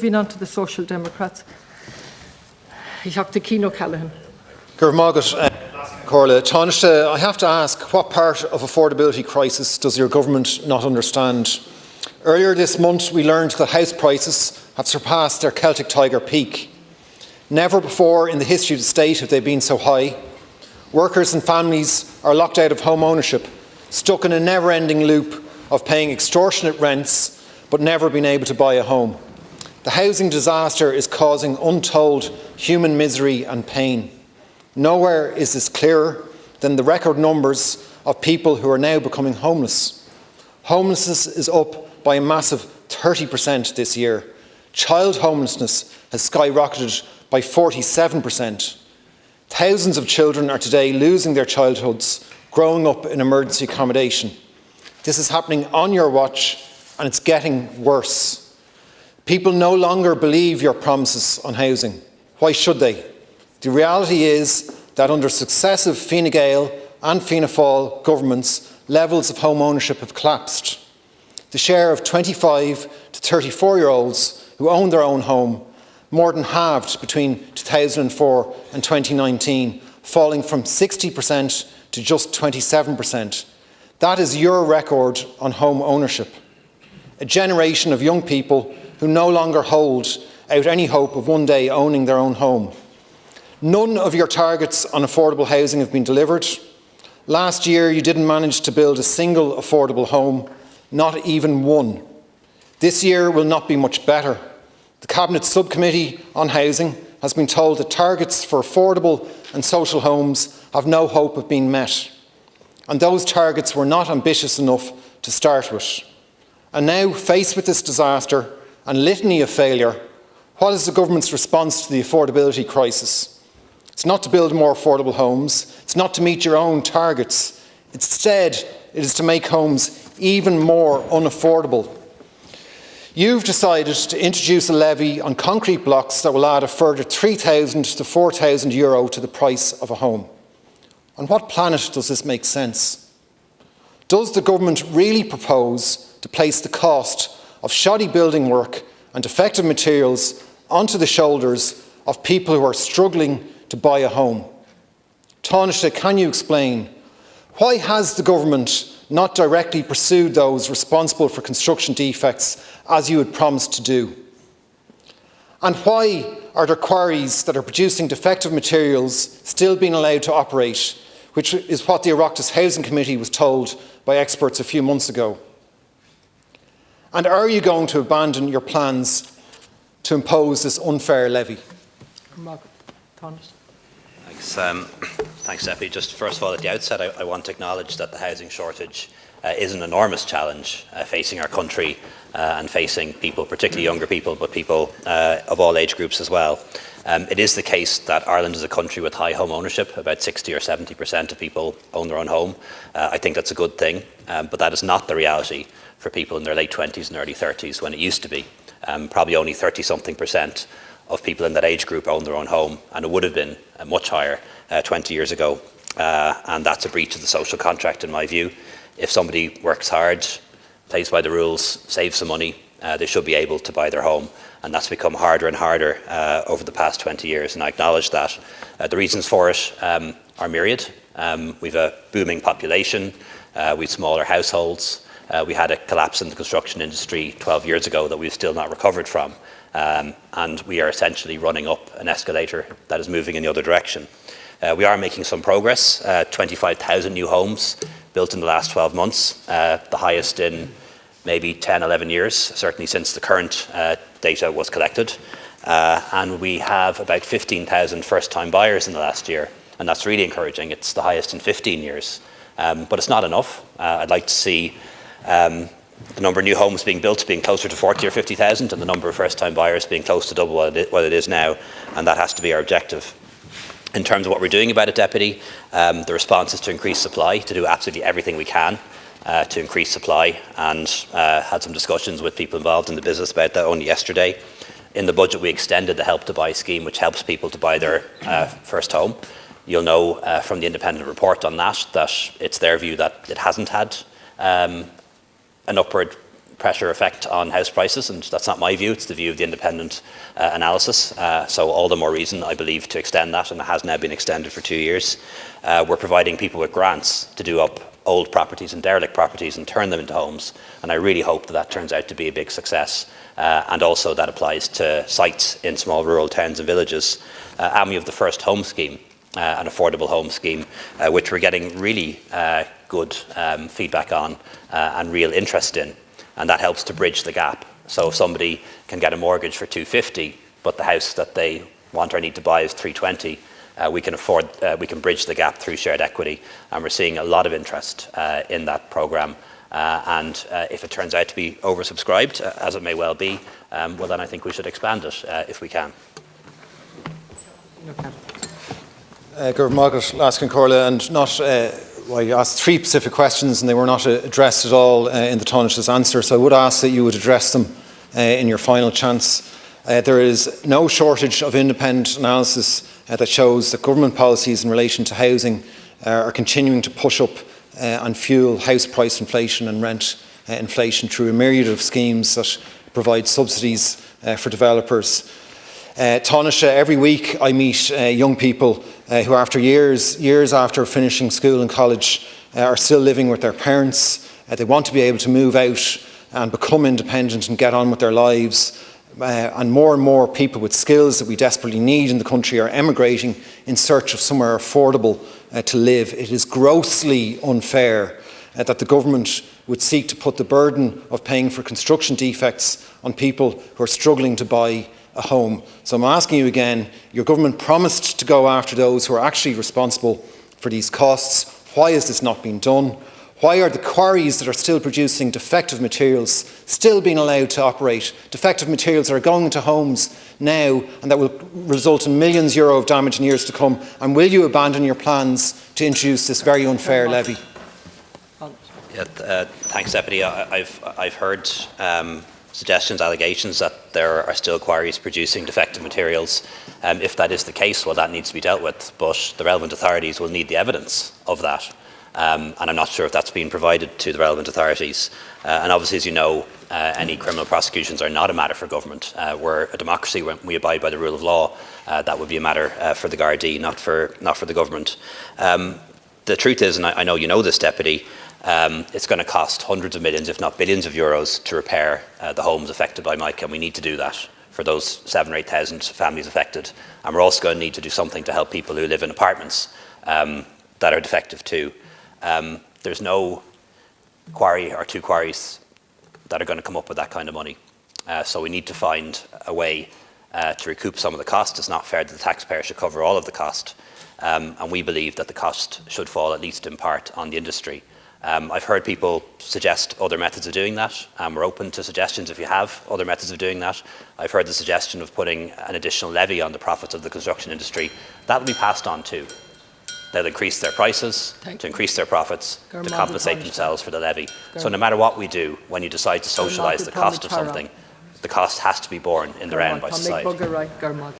Moving on to the Social Democrats. Kino Callaghan. Taoiseach, I have to ask, what part of affordability crisis does your government not understand? Earlier this month, we learned that house prices have surpassed their Celtic Tiger peak. Never before in the history of the state have they been so high. Workers and families are locked out of home ownership, stuck in a never-ending loop of paying extortionate rents but never being able to buy a home. The housing disaster is causing untold human misery and pain. Nowhere is this clearer than the record numbers of people who are now becoming homeless. Homelessness is up by a massive 30% this year. Child homelessness has skyrocketed by 47%. Thousands of children are today losing their childhoods, growing up in emergency accommodation. This is happening on your watch, and it's getting worse. People no longer believe your promises on housing. Why should they? The reality is that under successive Fine Gael and Fianna Fáil governments, levels of home ownership have collapsed. The share of 25 to 34-year-olds who own their own home more than halved between 2004 and 2019, falling from 60% to just 27%. That is your record on home ownership. A generation of young people who no longer hold out any hope of one day owning their own home. None of your targets on affordable housing have been delivered. Last year, you didn't manage to build a single affordable home, not even one. This year will not be much better. The Cabinet Subcommittee on Housing has been told that targets for affordable and social homes have no hope of being met. And those targets were not ambitious enough to start with. And now, faced with this disaster and litany of failure, what is the government's response to the affordability crisis? It's not to build more affordable homes. It's not to meet your own targets. Instead, it is to make homes even more unaffordable. You've decided to introduce a levy on concrete blocks that will add a further €3,000 to €4,000 to the price of a home. On what planet does this make sense? Does the government really propose to place the cost of shoddy building work and defective materials onto the shoulders of people who are struggling to buy a home? Taoiseach, can you explain why has the government not directly pursued those responsible for construction defects as you had promised to do? And why are there quarries that are producing defective materials still being allowed to operate, which is what the Oireachtas Housing Committee was told by experts a few months ago? And are you going to abandon your plans to impose this unfair levy? Thanks, Deputy. Just first of all, at the outset, I want to acknowledge that the housing shortage is an enormous challenge facing our country and facing people, particularly younger people, but people of all age groups as well. It is the case that Ireland is a country with high home ownership. About 60 or 70% of people own their own home. I think that's a good thing, but that is not the reality for people in their late 20s and early 30s when it used to be. Probably only 30-something% of people in that age group own their own home, and it would have been much higher 20 years ago. And that's a breach of the social contract, in my view. If somebody works hard, plays by the rules, saves some money, they should be able to buy their home. And that's become harder and harder over the past 20 years, and I acknowledge that. The reasons for it are myriad. We've a booming population, we've smaller households, we had a collapse in the construction industry 12 years ago that we've still not recovered from, and we are essentially running up an escalator that is moving in the other direction. We are making some progress, 25,000 new homes built in the last 12 months, the highest in maybe 10, 11 years, certainly since the current data was collected. And we have about 15,000 first-time buyers in the last year, and that's really encouraging. It's the highest in 15 years, but it's not enough. I'd like to see the number of new homes being built being closer to 40 or 50,000 and the number of first-time buyers being close to double what it is now, and that has to be our objective. In terms of what we're doing about it, Deputy, the response is to increase supply, to do absolutely everything we can to increase supply, and had some discussions with people involved in the business about that only yesterday. In the budget, we extended the Help to Buy scheme, which helps people to buy their first home. You'll know from the independent report on that it's their view that it hasn't had an upward pressure effect on house prices, and that's not my view, it's the view of the independent analysis. So all the more reason, I believe, to extend that, and it has now been extended for 2 years. We're providing people with grants to do up old properties and derelict properties and turn them into homes, and I really hope that that turns out to be a big success. And also that applies to sites in small rural towns and villages. And we have the first home scheme, an affordable home scheme, which we're getting really good feedback on and real interest in, and that helps to bridge the gap. So if somebody can get a mortgage for 250, but the house that they want or need to buy is 320, we can bridge the gap through shared equity, and we're seeing a lot of interest in that programme. And if it turns out to be oversubscribed, as it may well be, well then I think we should expand it if we can. Gurb Margaret, Laskin Corla, and I asked 3 specific questions and they were not addressed at all in the Taoiseach's answer, so I would ask that you would address them in your final chance. There is no shortage of independent analysis that shows that government policies in relation to housing are continuing to push up and fuel house price inflation and rent inflation through a myriad of schemes that provide subsidies for developers. Taoiseach, every week I meet young people who after years after finishing school and college are still living with their parents. They want to be able to move out and become independent and get on with their lives. And more people with skills that we desperately need in the country are emigrating in search of somewhere affordable to live. It is grossly unfair that the government would seek to put the burden of paying for construction defects on people who are struggling to buy a home. So I'm asking you again, your government promised to go after those who are actually responsible for these costs. Why has this not been done? Why are the quarries that are still producing defective materials still being allowed to operate? Defective materials that are going into homes now and that will result in millions euro of damage in years to come. And will you abandon your plans to introduce this very unfair levy? Yeah, thanks, Deputy. I've heard suggestions, allegations that there are still quarries producing defective materials. If that is the case, well, that needs to be dealt with, but the relevant authorities will need the evidence of that. And I'm not sure if that's been provided to the relevant authorities. And obviously, as you know, any criminal prosecutions are not a matter for government. We're a democracy when we abide by the rule of law. That would be a matter for the Gardaí, not for the government. The truth is, and I know you know this, Deputy, it's going to cost hundreds of millions, if not billions of euros to repair the homes affected by Mike, and we need to do that for those 7,000 or 8,000 families affected. And we're also going to need to do something to help people who live in apartments that are defective too. There's no quarry or 2 quarries that are going to come up with that kind of money. So we need to find a way to recoup some of the cost. It's not fair that the taxpayer should cover all of the cost. And we believe that the cost should fall, at least in part, on the industry. I've heard people suggest other methods of doing that. We're open to suggestions if you have other methods of doing that. I've heard the suggestion of putting an additional levy on the profits of the construction industry. That will be passed on too. They'll increase their prices to increase their profits to compensate themselves for the levy. So no matter what we do, when you decide to socialise the cost of something, the cost has to be borne in the round by society.